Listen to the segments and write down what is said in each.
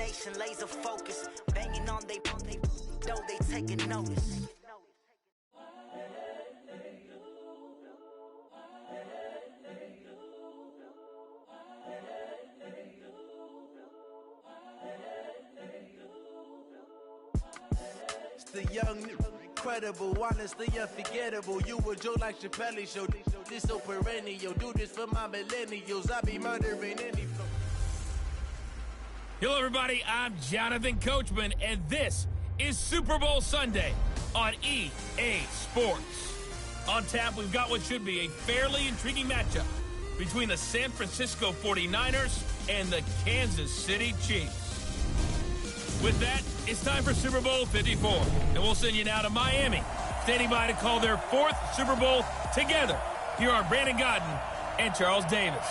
determination, laser focus, banging on they though they taking notice. It's the young, incredible, honestly unforgettable. You a joke like Chappelle show. This so perennial. Do this for my millennials. I be murdering any. Hello, everybody. I'm Jonathan Coachman, and this is Super Bowl Sunday on EA Sports. On tap, we've got what should be a fairly intriguing matchup between the San Francisco 49ers and the Kansas City Chiefs. With that, it's time for Super Bowl 54, and we'll send you now to Miami, standing by to call their fourth Super Bowl together. Here are Brandon Godden and Charles Davis.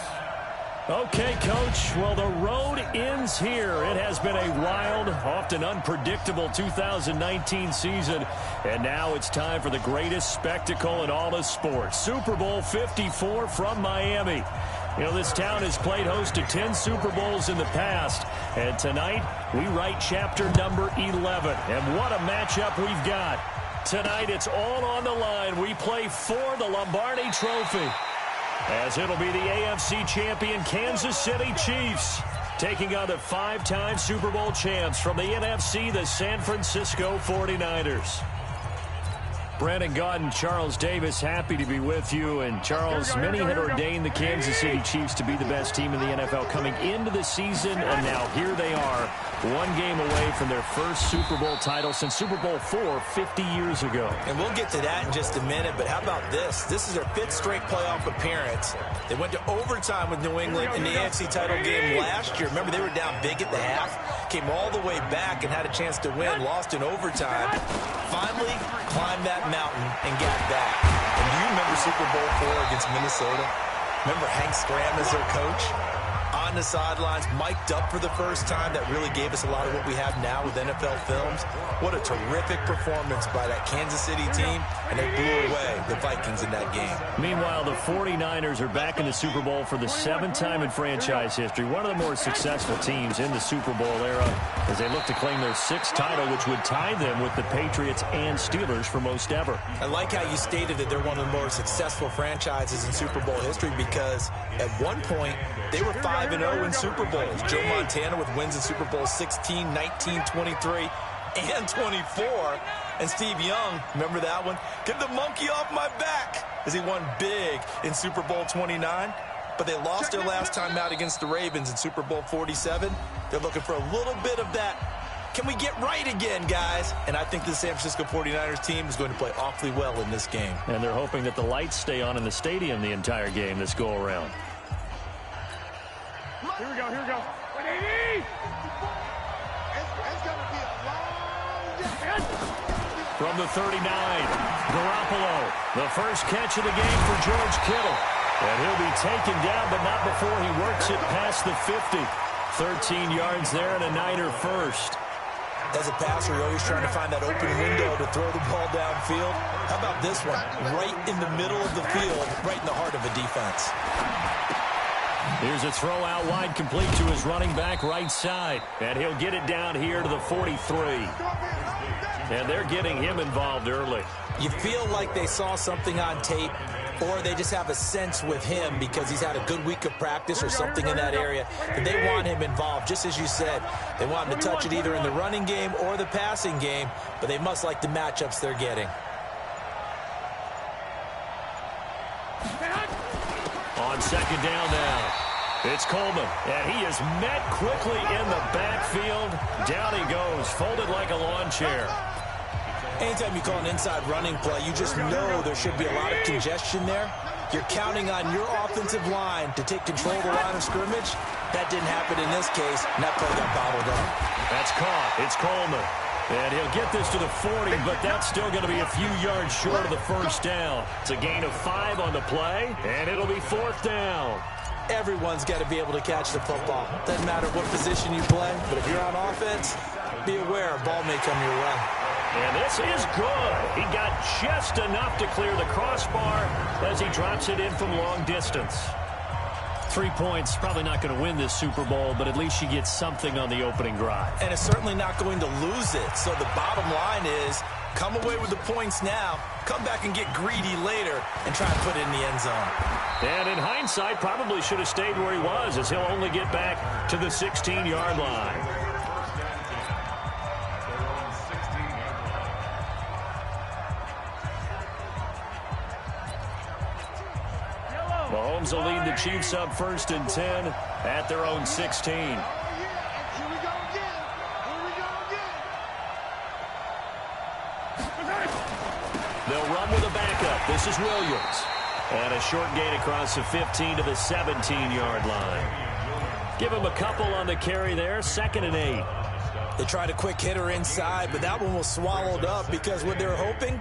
Okay, Coach. Well, the road ends here. It has been a wild, often unpredictable 2019 season, and now it's time for the greatest spectacle in all of sports. Super Bowl 54 from Miami. You know, this town has played host to 10 Super Bowls in the past, and tonight we write chapter number 11. And what a matchup we've got. Tonight it's all on the line. We play for the Lombardi Trophy, as it'll be the AFC champion Kansas City Chiefs taking on the five-time Super Bowl champs from the NFC, the San Francisco 49ers. Brandon Godden, Charles Davis, happy to be with you. And Charles, many had ordained the Kansas City Chiefs to be the best team in the NFL coming into the season, and now here they are, one game away from their first Super Bowl title since Super Bowl IV 50 years ago. And we'll get to that in just a minute, but how about this? This is their fifth straight playoff appearance. They went to overtime with New England in the AFC title game last year. Remember, they were down big at the half, came all the way back and had a chance to win, lost in overtime. Finally climbed that mountain and got back. And do you remember Super Bowl IV against Minnesota? Remember Hank Stram as their coach? On the sidelines, mic'd up for the first time. That really gave us a lot of what we have now with NFL films. What a terrific performance by that Kansas City team, and they blew away the Vikings in that game. Meanwhile, the 49ers are back in the Super Bowl for the seventh time in franchise history. One of the more successful teams in the Super Bowl era as they look to claim their sixth title, which would tie them with the Patriots and Steelers for most ever. I like how you stated that they're one of the more successful franchises in Super Bowl history, because at one point they were 5-0 in Super Bowls. Joe Montana with wins in Super Bowl 16, 19, 23, and 24. And Steve Young, remember that one? Get the monkey off my back, as he won big in Super Bowl 29. But they lost their last time out against the Ravens in Super Bowl 47. They're looking for a little bit of that. Can we get right again, guys? And I think the San Francisco 49ers team is going to play awfully well in this game. And they're hoping that the lights stay on in the stadium the entire game this go-around. Here we go, here we go. 180! It's going to be a long day. From the 39, Garoppolo, the first catch of the game for George Kittle. And he'll be taken down, but not before he works it past the 50. 13 yards there and a Niner first. As a passer, you're always trying to find that open window to throw the ball downfield. How about this one? Right in the middle of the field, right in the heart of a defense. Here's a throw out wide, complete to his running back right side. And he'll get it down here to the 43. And they're getting him involved early. You feel like they saw something on tape, or they just have a sense with him because he's had a good week of practice or something in that area, and they want him involved, just as you said. They want him to touch it either in the running game or the passing game, but they must like the matchups they're getting. On second down now, it's Coleman, and he is met quickly in the backfield. Down he goes, folded like a lawn chair. Anytime you call an inside running play, you just know there should be a lot of congestion there. You're counting on your offensive line to take control of the line of scrimmage. That didn't happen in this case, and that play got bobbled up. That's caught. It's Coleman. And he'll get this to the 40, but that's still going to be a few yards short of the first down. It's a gain of 5 on the play, and it'll be fourth down. Everyone's got to be able to catch the football. Doesn't matter what position you play, but if you're on offense, be aware a ball may come your way. And this is good. He got just enough to clear the crossbar as he drops it in from long distance. 3 points, probably not going to win this Super Bowl, but at least she gets something on the opening drive. And it's certainly not going to lose it. So the bottom line is, come away with the points now, come back and get greedy later, and try and put it in the end zone. And in hindsight, probably should have stayed where he was, as he'll only get back to the 16-yard line. Mahomes will lead the Chiefs up 1st and 10 at their own 16. Here we go again. Here we go again. They'll run with a backup. This is Williams. And a short gain across the 15 to the 17-yard line. Give him a couple on the carry there. 2nd and 8. They tried a quick hitter inside, but that one was swallowed up because what they're hoping,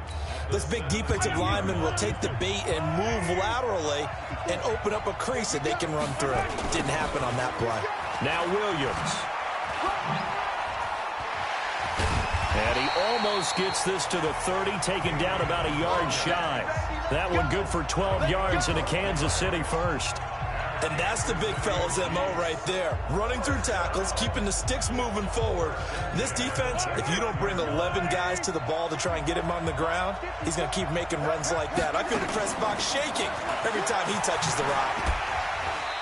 this big defensive lineman will take the bait and move laterally and open up a crease that they can run through. Didn't happen on that play. Now Williams. And he almost gets this to the 30, taken down about a yard shy. That one good for 12 yards into Kansas City first. And that's the big fella's MO right there. Running through tackles, keeping the sticks moving forward. This defense, if you don't bring 11 guys to the ball to try and get him on the ground, he's going to keep making runs like that. I feel the press box shaking every time he touches the rock.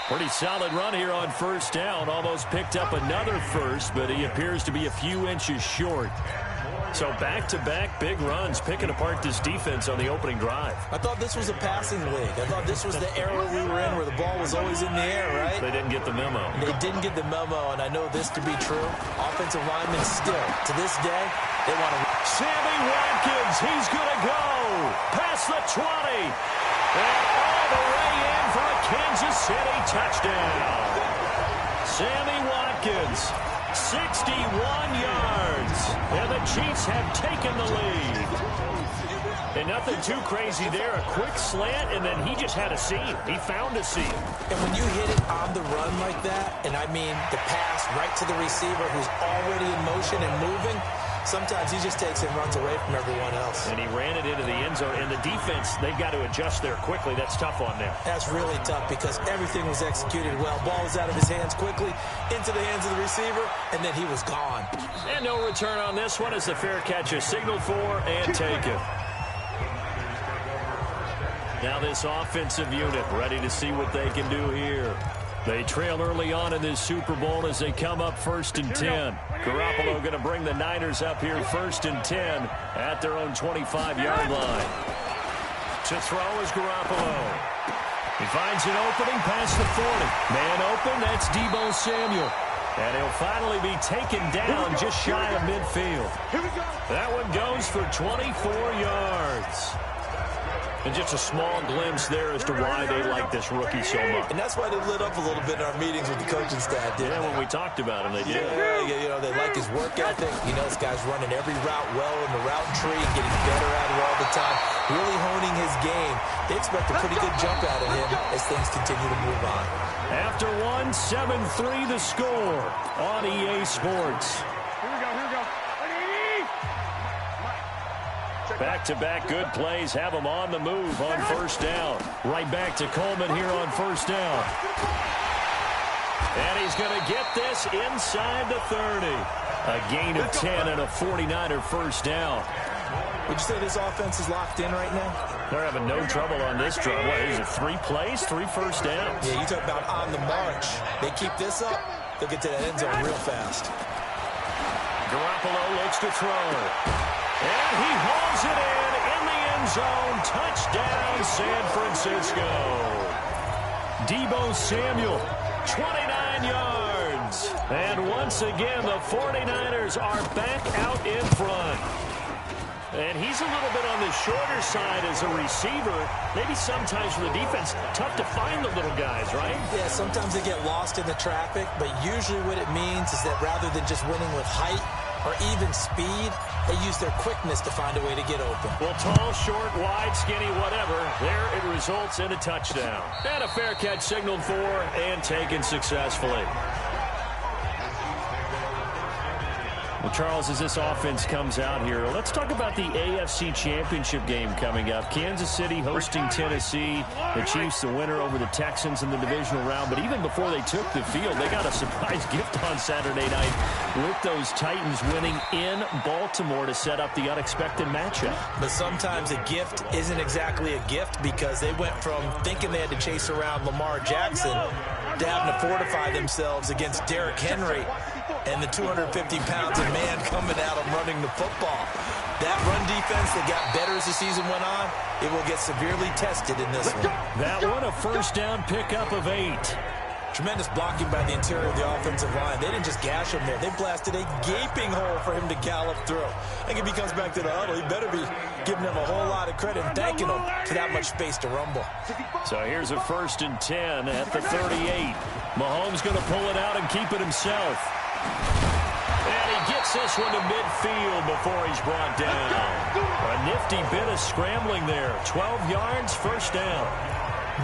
Pretty solid run here on 1st down. Almost picked up another first, but he appears to be a few inches short. So back-to-back big runs, picking apart this defense on the opening drive. I thought this was a passing league. I thought this was the era we were in where the ball was always in the air, right? They didn't get the memo. They didn't get the memo, and I know this to be true. Offensive linemen still, to this day, they want to... Sammy Watkins, he's going to go past the 20. And all the way in for a Kansas City touchdown. Sammy Watkins, 61 yards. And the Chiefs have taken the lead. And nothing too crazy there. A quick slant, and then he just had a seam. He found a seam. And when you hit it on the run like that, and I mean the pass right to the receiver who's already in motion and moving, sometimes he just takes and runs away from everyone else. And he ran it into the end zone. And the defense, they've got to adjust there quickly. That's tough on them. That's really tough because everything was executed well. Ball was out of his hands quickly, into the hands of the receiver, and then he was gone. And no return on this one as the fair catch is signaled for and taken. Now this offensive unit ready to see what they can do here. They trail early on in this Super Bowl as they come up 1st and 10. Garoppolo going to bring the Niners up here 1st and 10 at their own 25-yard line. To throw is Garoppolo. He finds an opening past the 40. Man open, that's Deebo Samuel. And he'll finally be taken down just shy of midfield. That one goes for 24 yards. And just a small glimpse there as to why they like this rookie so much. And that's why they lit up a little bit in our meetings with the coaching staff, didn't they? When we talked about him, they did. Yeah, you know, they like his work ethic. You know, this guy's running every route well in the route tree and getting better at it all the time, really honing his game. They expect a pretty good jump out of him as things continue to move on. After 7-3 the score on EA Sports. Here we go. Back-to-back good plays have them on the move on 1st down. Right back to Coleman here on 1st down. And he's going to get this inside the 30. A gain of 10 and a 49er 1st down. Would you say this offense is locked in right now? They're having no trouble on this drive. What is it, 3 plays, 3 first downs? Yeah, you talk about on the march. They keep this up, they'll get to that end zone real fast. Garoppolo looks to throw. And he hauls it in the end zone. Touchdown, San Francisco. Deebo Samuel, 29 yards. And once again, the 49ers are back out in front. And he's a little bit on the shorter side as a receiver. Maybe sometimes for the defense, tough to find the little guys, right? Yeah, sometimes they get lost in the traffic, but usually what it means is that rather than just winning with height or even speed, they use their quickness to find a way to get open. Well, tall, short, wide, skinny, whatever, there it results in a touchdown. And a fair catch signaled for and taken successfully. Well, Charles, as this offense comes out here, let's talk about the AFC Championship game coming up. Kansas City hosting Tennessee. The Chiefs the winner over the Texans in the divisional round. But even before they took the field, they got a surprise gift on Saturday night with those Titans winning in Baltimore to set up the unexpected matchup. But sometimes a gift isn't exactly a gift because they went from thinking they had to chase around Lamar Jackson to having to fortify themselves against Derrick Henry and the 250 pounds of man coming at them running the football. That run defense that got better as the season went on, it will get severely tested in this one. That one, a first down pickup of 8. Tremendous blocking by the interior of the offensive line. They didn't just gash him there. They blasted a gaping hole for him to gallop through. I think if he comes back to the huddle, he better be giving them a whole lot of credit and thanking them for that much space to rumble. So here's a 1st and 10 at the 38. Mahomes going to pull it out and keep it himself. And he gets this one to midfield before he's brought down. A nifty bit of scrambling there. 12 yards, first down.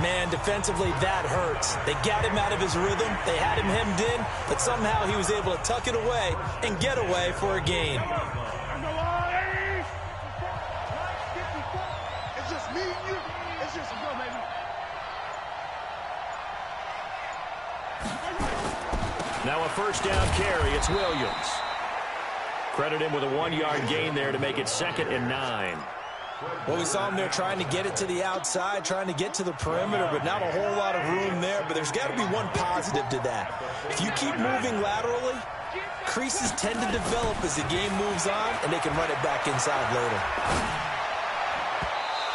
Man, defensively, that hurts. They got him out of his rhythm. They had him hemmed in, but somehow he was able to tuck it away and get away for a gain. It's just me and you. It's just go, baby. Now a first down carry. It's Williams. Credit him with a 1-yard gain there to make it 2nd and 9. Well, we saw him there trying to get it to the outside, trying to get to the perimeter, but not a whole lot of room there. But there's got to be one positive to that. If you keep moving laterally, creases tend to develop as the game moves on, and they can run it back inside later.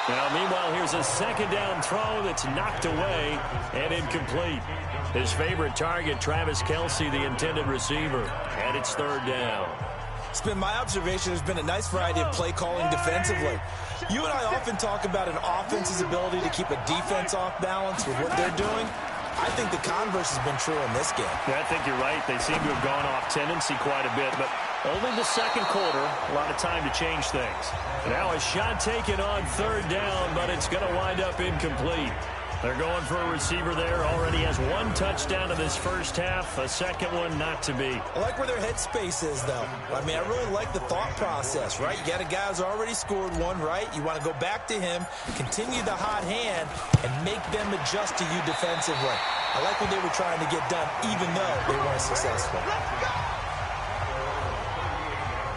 Now, meanwhile, here's a 2nd down throw that's knocked away and incomplete. His favorite target, Travis Kelce, the intended receiver, and it's 3rd down. It's been my observation there's been a nice variety of play calling defensively. You and I often talk about an offense's ability to keep a defense off balance with what they're doing. I think the converse has been true in this game. Yeah, I think you're right. They seem to have gone off tendency quite a bit, but only the 2nd quarter, a lot of time to change things. Now a shot taken on 3rd down, but it's going to wind up incomplete. They're going for a receiver there. Already has 1 touchdown in this first half. A second one not to be. I like where their headspace is, though. I mean, I really like the thought process, right? You got a guy who's already scored one, right? You want to go back to him, continue the hot hand, and make them adjust to you defensively. I like what they were trying to get done, even though they weren't successful.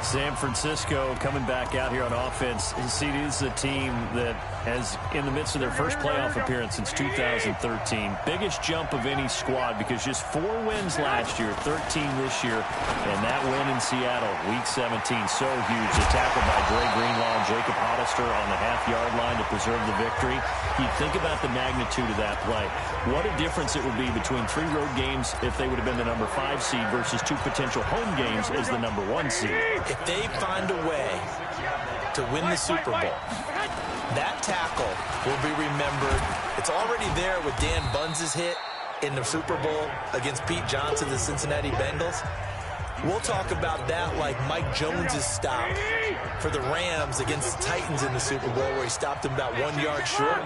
San Francisco coming back out here on offense. See, this is a team that has, in the midst of their first playoff appearance since 2013, biggest jump of any squad because just 4 wins last year, 13 this year, and that win in Seattle, Week 17, so huge. A tackle by Dre Greenlaw and Jacob Hollister on the half-yard line to preserve the victory. You think about the magnitude of that play. What a difference it would be between 3 road games if they would have been the number 5 seed versus 2 potential home games as the number 1 seed. If they find a way to win the Super Bowl, that tackle will be remembered. It's already there with Dan Bunz's hit in the Super Bowl against Pete Johnson, the Cincinnati Bengals. We'll talk about that like Mike Jones's stop for the Rams against the Titans in the Super Bowl where he stopped them about 1 yard short.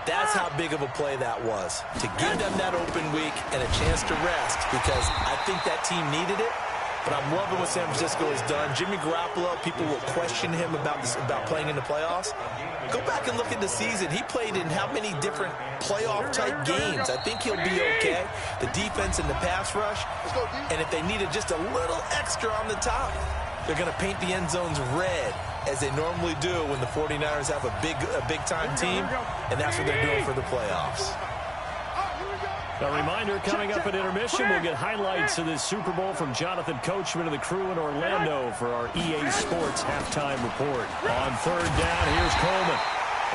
That's how big of a play that was, to give them that open week and a chance to rest, because I think that team needed it. But I'm loving what San Francisco has done. Jimmy Garoppolo, people will question him about playing in the playoffs. Go back and look at the season. He played in how many different playoff-type games? I think he'll be okay. The defense and the pass rush. And if they needed just a little extra on the top, they're going to paint the end zones red, as they normally do when the 49ers have a big-time team, and that's what they're doing for the playoffs. A reminder, coming up at intermission, we'll get highlights of this Super Bowl from Jonathan Coachman and the crew in Orlando for our EA Sports halftime report. On 3rd down, here's Coleman.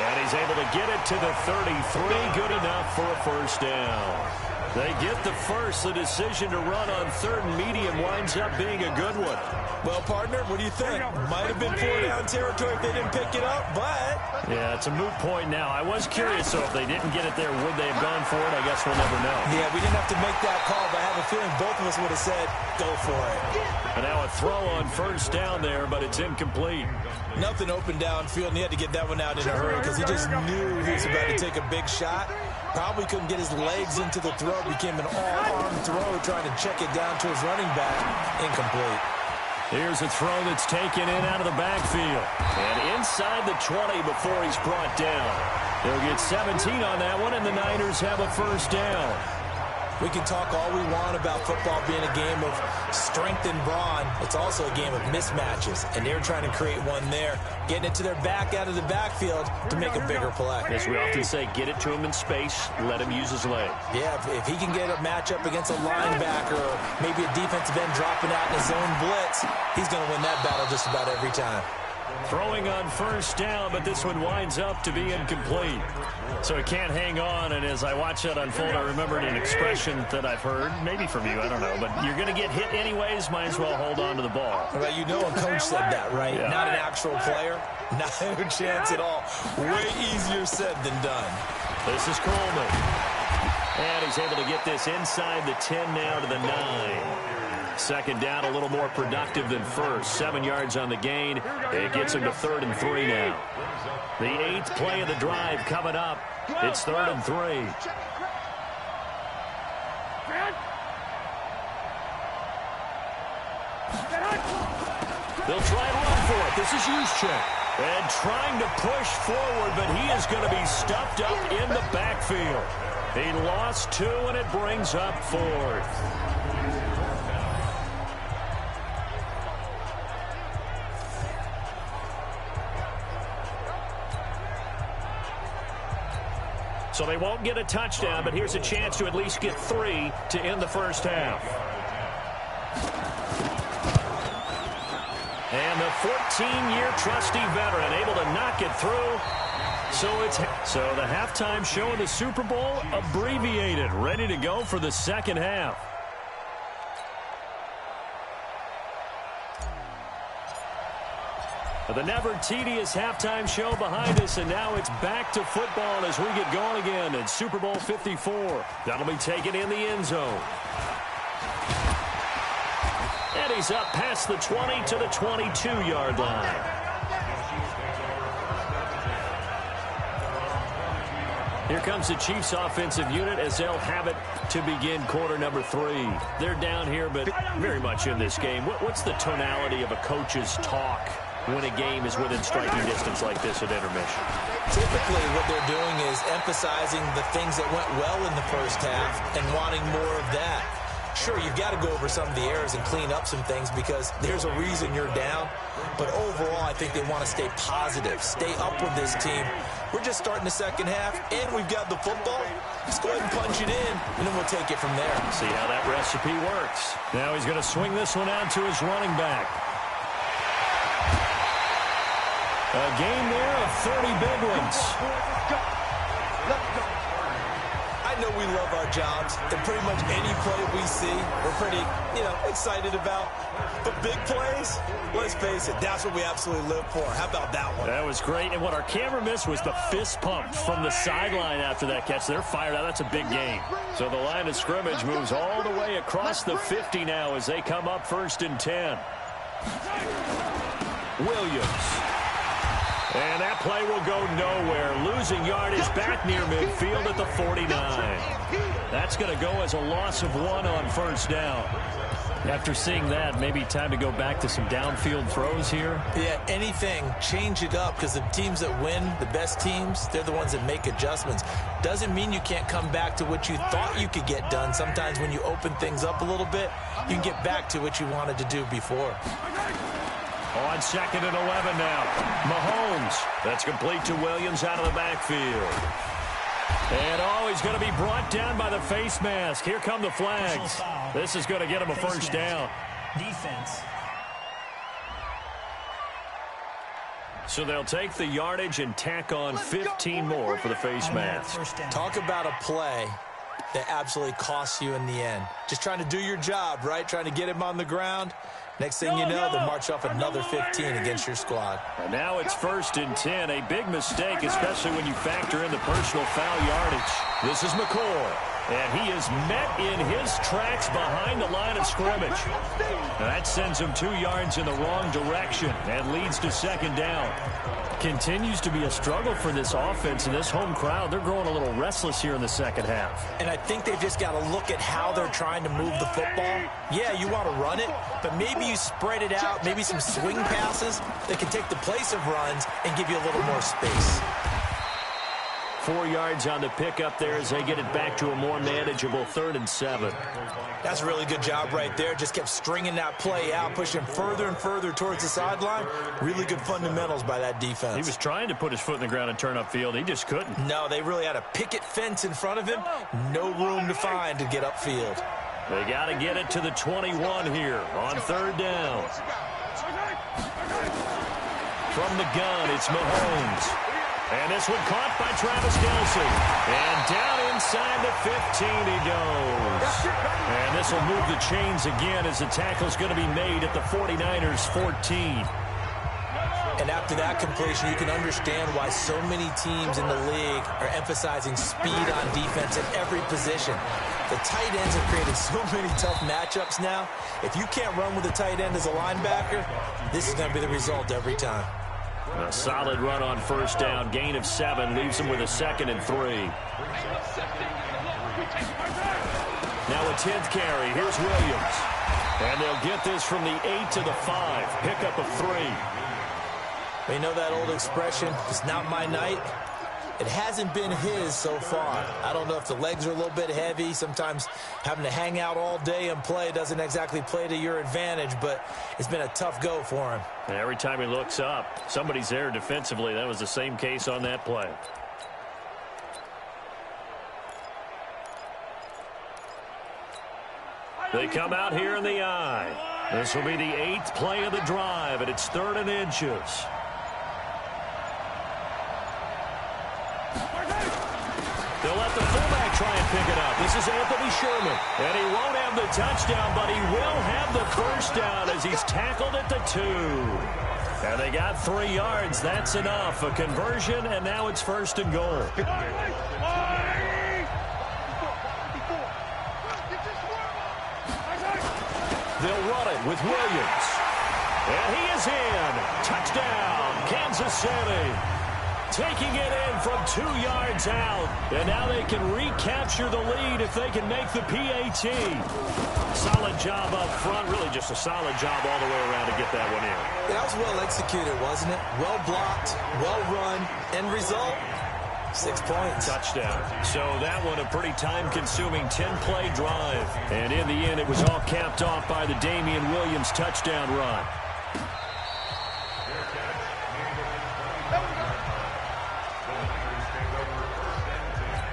And he's able to get it to the 33. Good enough for a first down. They get the first. The decision to run on 3rd and medium winds up being a good one. Well, partner, what do you think? Might have been 4-down territory if they didn't pick it up, but... Yeah, it's a moot point now. I was curious, so if they didn't get it there, would they have gone for it? I guess we'll never know. Yeah, we didn't have to make that call, but I have a feeling both of us would have said, go for it. And now a throw on 1st down there, but it's incomplete. Nothing open downfield, and he had to get that one out in a hurry because he just knew he was about to take a big shot. Probably couldn't get his legs into the throw. Became an all-arm throw trying to check it down to his running back. Incomplete. Here's a throw that's taken in out of the backfield. And inside the 20 before he's brought down. They'll get 17 on that one, and the Niners have a first down. We can talk all we want about football being a game of strength and brawn. It's also a game of mismatches, and they're trying to create one there, getting it to their back out of the backfield to make a bigger play. As we often say, get it to him in space, let him use his leg. Yeah, if he can get a matchup against a linebacker or maybe a defensive end dropping out in a zone blitz, he's going to win that battle just about every time. Throwing on first down, but this one winds up to be incomplete. So he can't hang on, and as I watch that unfold, I remembered an expression that I've heard, maybe from you, I don't know, but you're going to get hit anyways, might as well hold on to the ball. Well, you know a coach said that, right? Yeah. Not an actual player. Not a chance at all. Way easier said than done. This is Coleman. And he's able to get this inside the 10 now to the 9. Second down, a little more productive than first. 7 yards on the gain. It gets him to 3rd and 3 now. The 8th play of the drive coming up. It's 3rd and 3. They'll try and run for it. This is Juszczyk. And trying to push forward, but he is going to be stuffed up in the backfield. He lost 2, and it brings up 4th. So they won't get a touchdown, but here's a chance to at least get 3 to end the first half. And the 14-year trusty veteran able to knock it through. So the halftime show of the Super Bowl abbreviated, ready to go for the second half. The never-tedious halftime show behind us, and now it's back to football as we get going again in Super Bowl 54. That'll be taken in the end zone. And he's up past the 20 to the 22-yard line. Here comes the Chiefs' offensive unit as they'll have it to begin quarter number 3. They're down here, but very much in this game. What's the tonality of a coach's talk when a game is within striking distance like this at intermission? Typically, what they're doing is emphasizing the things that went well in the first half and wanting more of that. Sure, you've got to go over some of the errors and clean up some things because there's a reason you're down. But overall, I think they want to stay positive, stay up with this team. We're just starting the second half, and we've got the football. Let's go ahead and punch it in, and then we'll take it from there. See how that recipe works. Now he's going to swing this one out to his running back. A game there of 30 big ones. I know we love our jobs, and pretty much any play we see, we're pretty, excited about. But big plays, let's face it, that's what we absolutely live for. How about that one? That was great, and what our camera missed was the fist pump from the sideline after that catch. They're fired out. That's a big game. So the line of scrimmage moves all the way across the 50 now as they come up 1st and 10. Williams. And that play will go nowhere. Losing yardage back near midfield at the 49. That's going to go as a loss of 1 on 1st down. After seeing that, maybe time to go back to some downfield throws here. Yeah, anything. Change it up because the teams that win, the best teams, they're the ones that make adjustments. Doesn't mean you can't come back to what you thought you could get done. Sometimes when you open things up a little bit, you can get back to what you wanted to do before. On 2nd and 11 now. Mahomes. That's complete to Williams out of the backfield. And he's going to be brought down by the face mask. Here come the flags. This is going to get him a first down. Defense. So they'll take the yardage and tack on 15 more for the face mask. Talk about a play that absolutely costs you in the end. Just trying to do your job, right? Trying to get him on the ground. Next thing you know, they'll march off another 15 against your squad. And now it's 1st and 10. A big mistake, especially when you factor in the personal foul yardage. This is McCoy. And he is met in his tracks behind the line of scrimmage. Now that sends him 2 yards in the wrong direction and leads to second down. Continues to be a struggle for this offense and this home crowd. They're growing a little restless here in the second half. And I think they've just got to look at how they're trying to move the football. Yeah, you want to run it, but maybe you spread it out, maybe some swing passes that can take the place of runs and give you a little more space. 4 yards on the pickup there as they get it back to a more manageable 3rd and 7. That's a really good job right there. Just kept stringing that play out, pushing further and further towards the sideline. Really good fundamentals by that defense. He was trying to put his foot in the ground and turn upfield. He just couldn't. No, they really had a picket fence in front of him. No room to find to get upfield. They got to get it to the 21 here on 3rd down. From the gun, it's Mahomes. And this one caught by Travis Kelce. And down inside the 15 he goes. And this will move the chains again as the tackle's going to be made at the 49ers 14. And after that completion, you can understand why so many teams in the league are emphasizing speed on defense at every position. The tight ends have created so many tough matchups now. If you can't run with a tight end as a linebacker, this is going to be the result every time. A solid run on 1st down. Gain of 7 leaves them with a 2nd and 3. Now a 10th carry. Here's Williams. And they'll get this from the 8 to the 5. Pickup of 3. You know that old expression, it's not my night? It hasn't been his so far. I don't know if the legs are a little bit heavy. Sometimes having to hang out all day and play doesn't exactly play to your advantage, but it's been a tough go for him. And every time he looks up, somebody's there defensively. That was the same case on that play. They come out here in the eye. This will be the 8th play of the drive, and it's 3rd and inches. They'll let the fullback try and pick it up. This is Anthony Sherman. And he won't have the touchdown, but he will have the 1st down as he's tackled at the 2. And they got 3 yards. That's enough. A conversion, and now it's 1st and goal. They'll run it with Williams. And he is in. Touchdown, Kansas City. Taking it in from 2 yards out. And now they can recapture the lead if they can make the PAT. Solid job up front. Really just a solid job all the way around to get that one in. That was well executed, wasn't it? Well blocked, well run. End result, 6 points. Touchdown. So that one a pretty time-consuming 10-play drive. And in the end, it was all capped off by the Damian Williams touchdown run.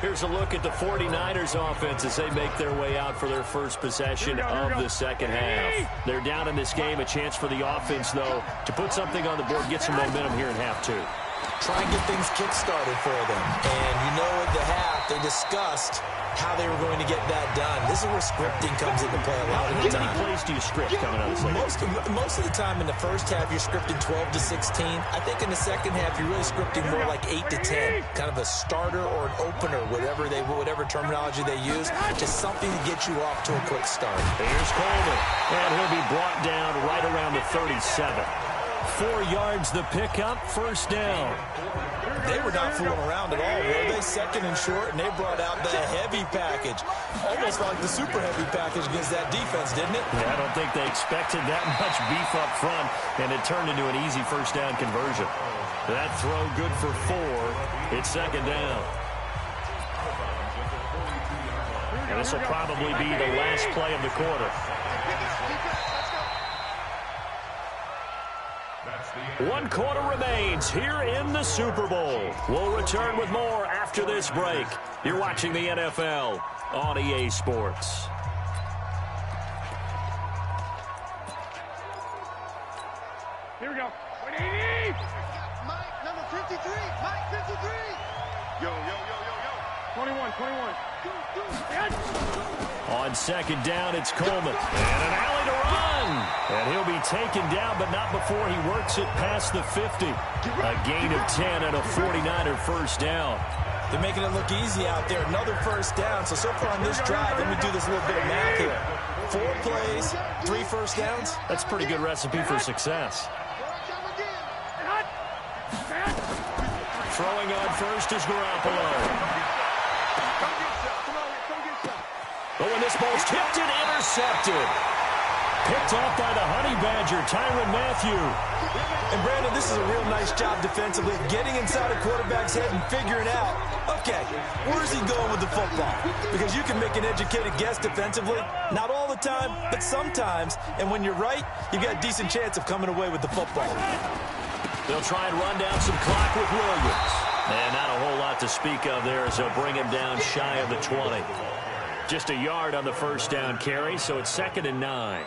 Here's a look at the 49ers offense as they make their way out for their first possession of the second half. They're down in this game. A chance for the offense, though, to put something on the board, get some momentum here in half 2. Try and get things kick-started for them. And you know at the half, they discussed how they were going to get that done. This is where scripting comes into play a lot of the time. How many plays do you script coming out of this league? Most of the time in the first half, you're scripting 12 to 16. I think in the second half, you're really scripting more like 8 to 10. Kind of a starter or an opener, whatever terminology they use. Just something to get you off to a quick start. Here's Coleman. And he'll be brought down right around the 37. 4 yards the pickup, 1st down. They were not fooling around at all, were they? 2nd and short, and they brought out the heavy package. Almost like the super heavy package against that defense, didn't it? Yeah, I don't think they expected that much beef up front, and it turned into an easy 1st down conversion. That throw good for 4. It's 2nd down. And this will probably be the last play of the quarter. 1 quarter remains here in the Super Bowl. We'll return with more after this break. You're watching the NFL on EA Sports. Here we go. 180. Mike, number 53. Mike, 53. Yo. 21. On 2nd down, it's Coleman. And an alley to run. And he'll be taken down, but not before he works it past the 50. A gain of 10 and a 49er 1st down. They're making it look easy out there. Another first down. So far on this drive, let me do this little bit of math here. 4 plays, 3 first downs. That's a pretty good recipe for success. Throwing on first is Garoppolo. But when this ball's tipped and intercepted. Picked off by the Honey Badger, Tyrann Mathieu. And Brandon, this is a real nice job defensively, getting inside a quarterback's head and figuring out, okay, where's he going with the football? Because you can make an educated guess defensively, not all the time, but sometimes. And when you're right, you've got a decent chance of coming away with the football. They'll try and run down some clock with Williams. And not a whole lot to speak of there as they'll bring him down shy of the 20. Just a yard on the first down carry, so it's 2nd and 9.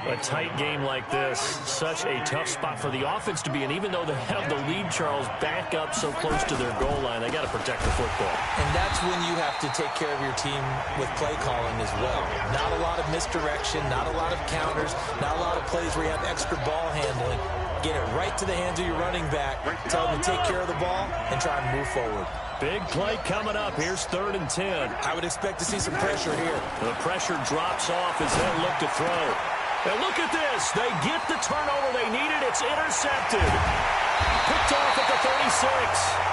A tight game like this, such a tough spot for the offense to be in. Even though they have the lead, Charles, back up so close to their goal line, they got to protect the football. And that's when you have to take care of your team with play calling as well. Not a lot of misdirection, not a lot of counters, not a lot of plays where you have extra ball handling. Get it right to the hands of your running back, tell them to take care of the ball, and try and move forward. Big play coming up. Here's 3rd and 10. I would expect to see some pressure here. The pressure drops off as they look to throw. And look at this. They get the turnover they needed. It's intercepted. Picked off at the 36.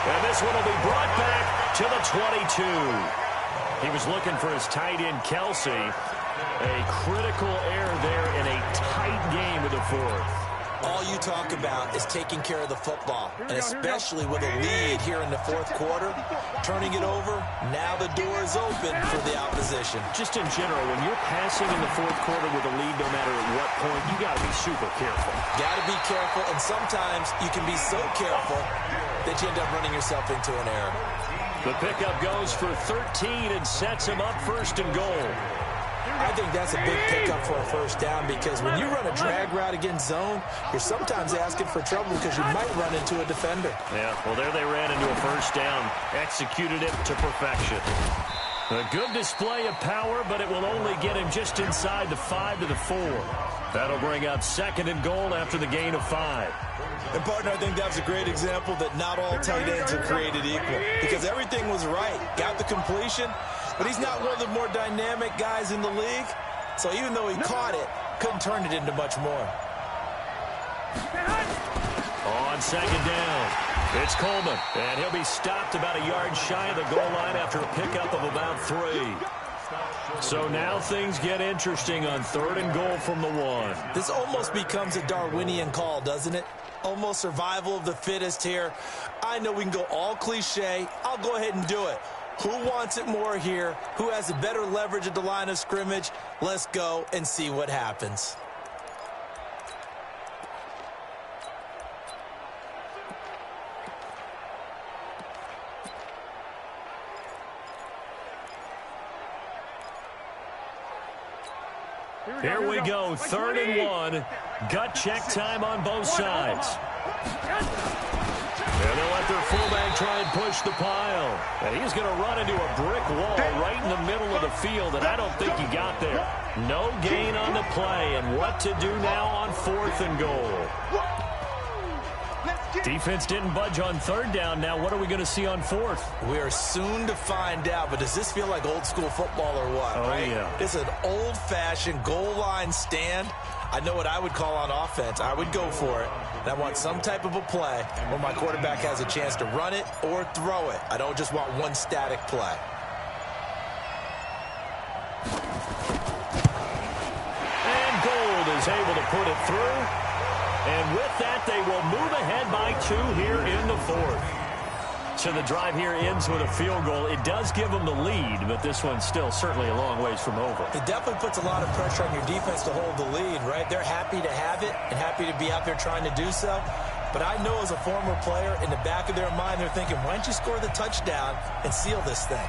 And this one will be brought back to the 22. He was looking for his tight end, Kelsey. A critical error there in a tight game with the 4th. All you talk about is taking care of the football, and especially with a lead here in the 4th quarter, turning it over, now the door is open for the opposition. Just in general, when you're passing in the 4th quarter with a lead, no matter at what point, you got to be super careful. Got to be careful, and sometimes you can be so careful that you end up running yourself into an error. The pickup goes for 13 and sets him up 1st and goal. I think that's a big pickup for a first down because when you run a drag route against zone, you're sometimes asking for trouble because you might run into a defender. Yeah, well, there they ran into a first down. Executed it to perfection. A good display of power, but it will only get him just inside the 5 to the 4. That'll bring up 2nd and goal after the gain of 5. And, partner, I think that was a great example that not all tight ends are created equal because everything was right. Got the completion, but he's not one of the more dynamic guys in the league. So even though he caught it, couldn't turn it into much more. On 2nd down, it's Coleman, and he'll be stopped about a yard shy of the goal line after a pickup of about 3. So now things get interesting on 3rd and goal from the 1. This almost becomes a Darwinian call, doesn't it? Almost survival of the fittest here. I know we can go all cliche. I'll go ahead and do it. Who wants it more here? Who has a better leverage at the line of scrimmage? Let's go and see what happens. Here we go, 3rd and 1. Gut check time on both sides. And they'll let their fullback try and push the pile. And he's going to run into a brick wall right in the middle of the field, and I don't think he got there. No gain on the play, and what to do now on 4th and goal. Defense didn't budge on 3rd down. Now what are we going to see on 4th? We are soon to find out, but does this feel like old school football or what? Oh, right? Yeah. It's an old-fashioned goal line stand. I know what I would call on offense. I would go for it. And I want some type of a play where my quarterback has a chance to run it or throw it. I don't just want one static play. And Gold is able to put it through. And with that, they will move ahead by 2 here in the 4th. So the drive here ends with a field goal. It does give them the lead, but this one's still certainly a long ways from over. It definitely puts a lot of pressure on your defense to hold the lead, right? They're happy to have it and happy to be out there trying to do so. But I know as a former player, in the back of their mind, they're thinking, why don't you score the touchdown and seal this thing?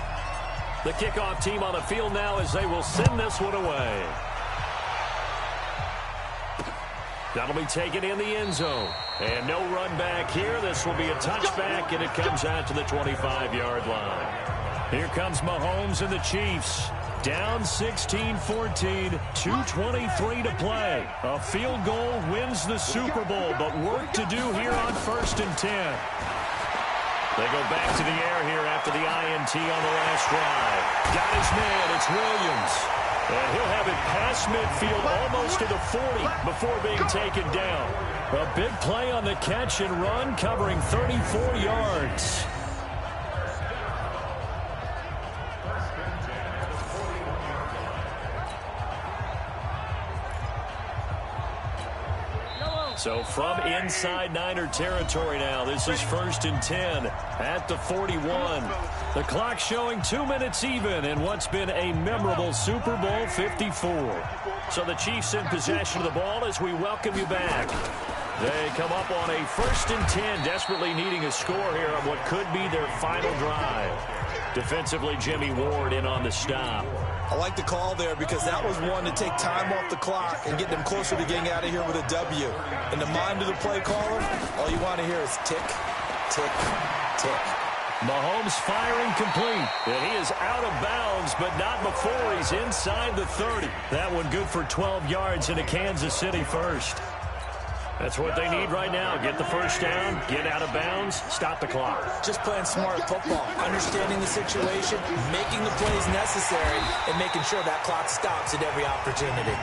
The kickoff team on the field now as they will send this one away. That'll be taken in the end zone. And no run back here. This will be a touchback, and it comes out to the 25-yard line. Here comes Mahomes and the Chiefs. Down 16-14, 2:23 to play. A field goal wins the Super Bowl, but work to do here on 1st and 10. They go back to the air here after the INT on the last drive. Got his man. It's Williams. And he'll have it past midfield almost to the 40 before being taken down. A big play on the catch and run, covering 34 yards. So from inside Niner territory now, this is 1st and 10 at the 41. The clock showing 2 minutes even in what's been a memorable Super Bowl 54. So the Chiefs in possession of the ball as we welcome you back. They come up on a 1st and 10, desperately needing a score here on what could be their final drive. Defensively, Jimmy Ward in on the stop. I like the call there because that was one to take time off the clock and get them closer to getting out of here with a W. In the mind of the play caller, all you want to hear is tick, tick, tick. Mahomes firing complete. And he is out of bounds, but not before he's inside the 30. That one good for 12 yards into Kansas City first. That's what they need right now. Get the first down, get out of bounds, stop the clock. Just playing smart football, understanding the situation, making the plays necessary, and making sure that clock stops at every opportunity.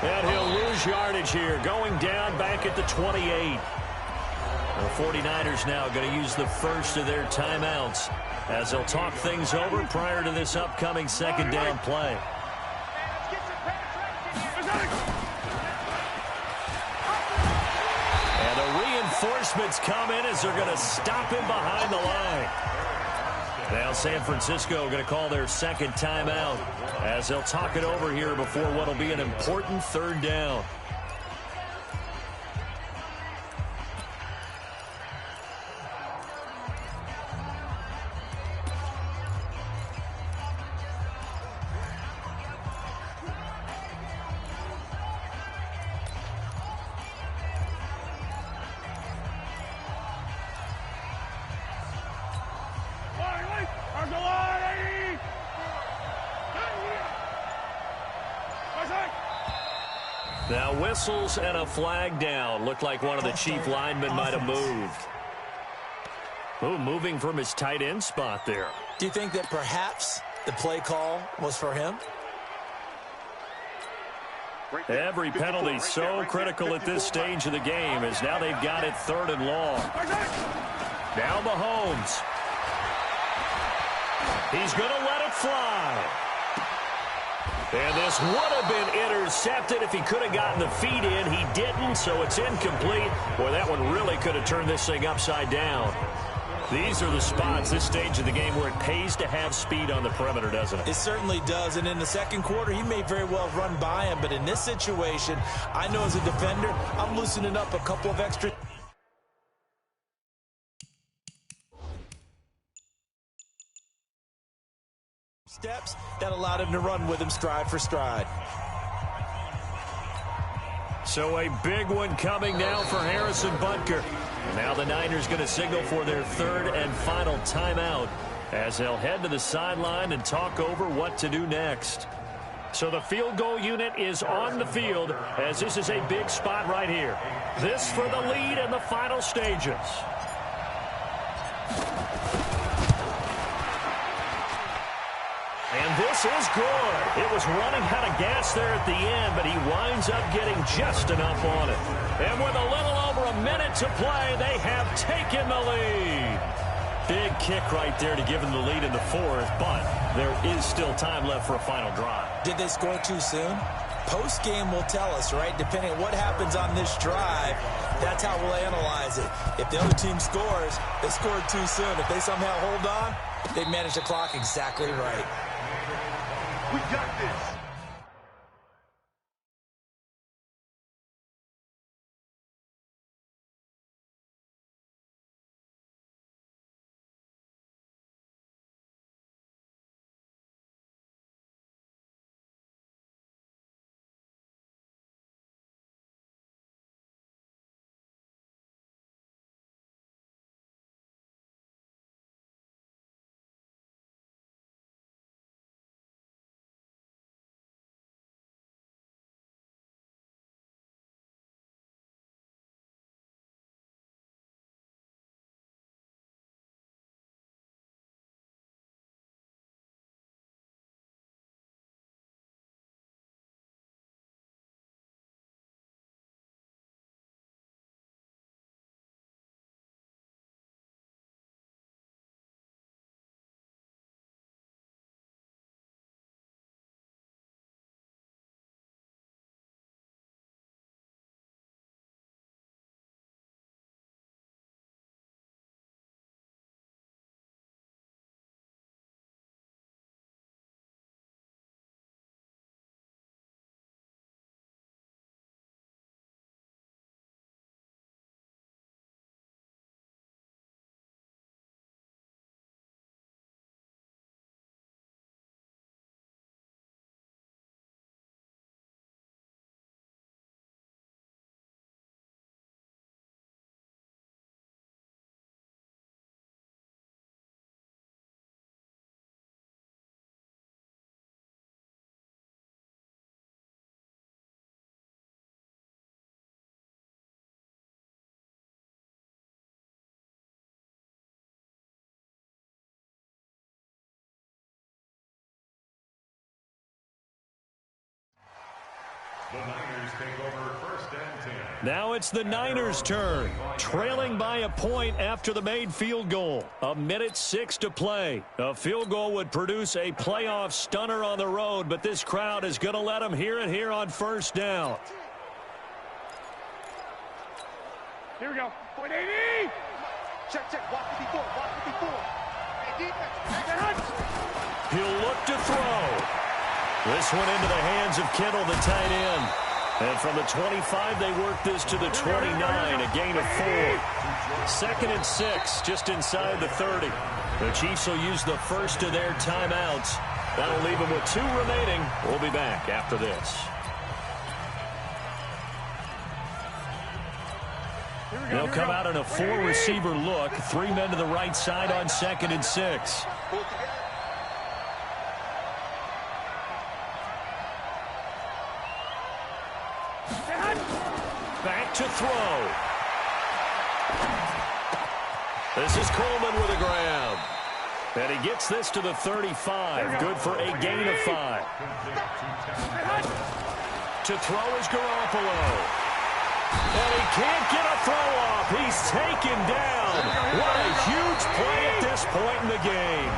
And he'll lose yardage here, going down back at the 28. The 49ers now going to use the first of their timeouts as they'll talk things over prior to this upcoming second down play. Reinforcements come in as they're going to stop him behind the line. Now San Francisco going to call their second timeout as they'll talk it over here before what will be an important third down. Now whistles and a flag down. Looked like one of the Chief linemen might have moved. Oh, moving from his tight end spot there. Do you think that perhaps the play call was for him? Every penalty so critical at this stage of the game as now they've got it 3rd and long. Now Mahomes. He's going to let it fly. And this would have been intercepted if he could have gotten the feet in. He didn't, so it's incomplete. Boy, that one really could have turned this thing upside down. These are the spots, this stage of the game, where it pays to have speed on the perimeter, doesn't it? It certainly does, and in the second quarter, he may very well run by him. But in this situation, I know as a defender, I'm loosening up a couple of extra steps that allowed him to run with him stride for stride. So a big one coming now for Harrison Butker. Now the Niners going to signal for their 3rd and final timeout as they'll head to the sideline and talk over what to do next. So the field goal unit is on the field as this is a big spot right here. This for the lead in the final stages. And this is good. It was running out of gas there at the end, but he winds up getting just enough on it. And with a little over a minute to play, they have taken the lead. Big kick right there to give them the lead in the 4th, but there is still time left for a final drive. Did they score too soon? Post-game will tell us, right? Depending on what happens on this drive, that's how we'll analyze it. If the other team scores, they scored too soon. If they somehow hold on, they manage the clock exactly right. We got this. Now it's the Niners' turn, trailing by a point after the made field goal. 1:06 to play. A field goal would produce a playoff stunner on the road, but this crowd is going to let them hear it here on first down. Here we go. 180. Check. Watch 54. Hey, defense. He'll look to throw. This one into the hands of Kittle, the tight end. And from the 25, they work this to the 29, a gain of 4. 2nd and 6, just inside the 30. The Chiefs will use the first of their timeouts. That'll leave them with 2 remaining. We'll be back after this. They'll come out in a 4-receiver look. 3 men to the right side on 2nd and 6. Back to throw. This is Coleman with a grab. And he gets this to the 35. Good for a gain of 5. To throw is Garoppolo. And he can't get a throw off. He's taken down. What a huge play at this point in the game.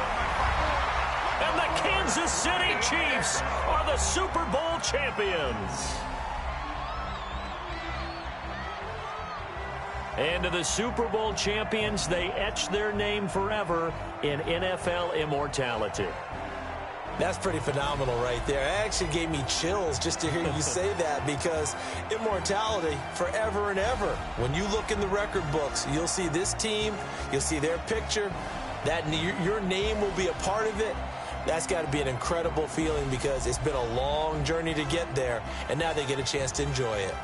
And the Kansas City Chiefs are the Super Bowl champions. And to the Super Bowl champions, they etch their name forever in NFL immortality. That's pretty phenomenal right there. It actually gave me chills just to hear you say that, because immortality forever and ever. When you look in the record books, you'll see this team, you'll see their picture, that your name will be a part of it. That's got to be an incredible feeling, because it's been a long journey to get there, and now they get a chance to enjoy it.